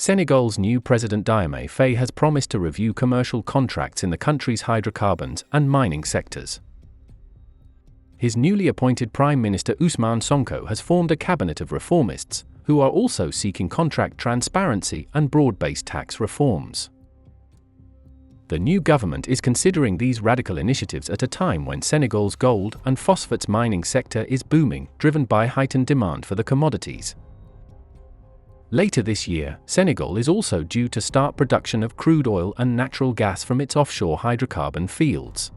Senegal's new president Diomaye Faye has promised to review commercial contracts in the country's hydrocarbons and mining sectors. His newly appointed Prime Minister Ousmane Sonko has formed a cabinet of reformists, who are also seeking contract transparency and broad-based tax reforms. The new government is considering these radical initiatives at a time when Senegal's gold and phosphates mining sector is booming, driven by heightened demand for the commodities. Later this year, Senegal is also due to start production of crude oil and natural gas from its offshore hydrocarbon fields.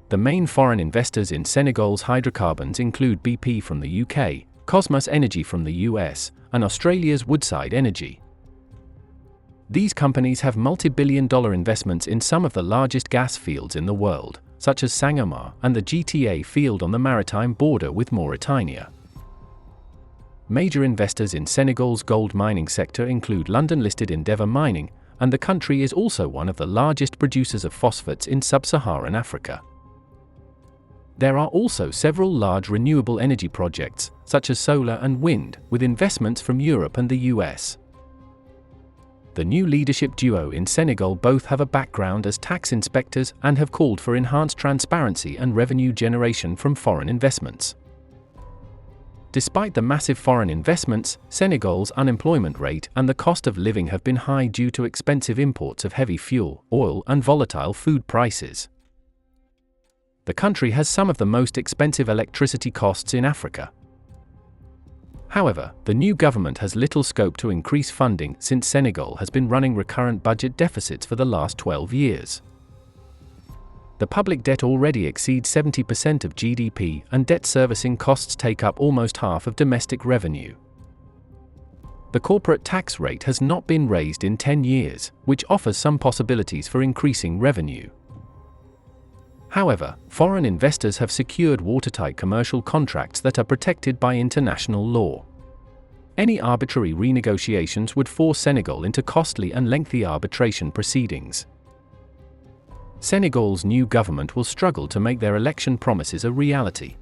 The main foreign investors in Senegal's hydrocarbons include BP from the UK, Cosmos Energy from the US, and Australia's Woodside Energy. These companies have multi-billion-dollar investments in some of the largest gas fields in the world, such as Sangomar and the GTA field on the maritime border with Mauritania. Major investors in Senegal's gold mining sector include London-listed Endeavour Mining, and the country is also one of the largest producers of phosphates in sub-Saharan Africa. There are also several large renewable energy projects, such as solar and wind, with investments from Europe and the US. The new leadership duo in Senegal both have a background as tax inspectors and have called for enhanced transparency and revenue generation from foreign investments. Despite the massive foreign investments, Senegal's unemployment rate and the cost of living have been high due to expensive imports of heavy fuel, oil, and volatile food prices. The country has some of the most expensive electricity costs in Africa. However, the new government has little scope to increase funding since Senegal has been running recurrent budget deficits for the last 12 years. The public debt already exceeds 70% of GDP, and debt servicing costs take up almost half of domestic revenue. The corporate tax rate has not been raised in 10 years, which offers some possibilities for increasing revenue. However, foreign investors have secured watertight commercial contracts that are protected by international law. Any arbitrary renegotiations would force Senegal into costly and lengthy arbitration proceedings. Senegal's new government will struggle to make their election promises a reality.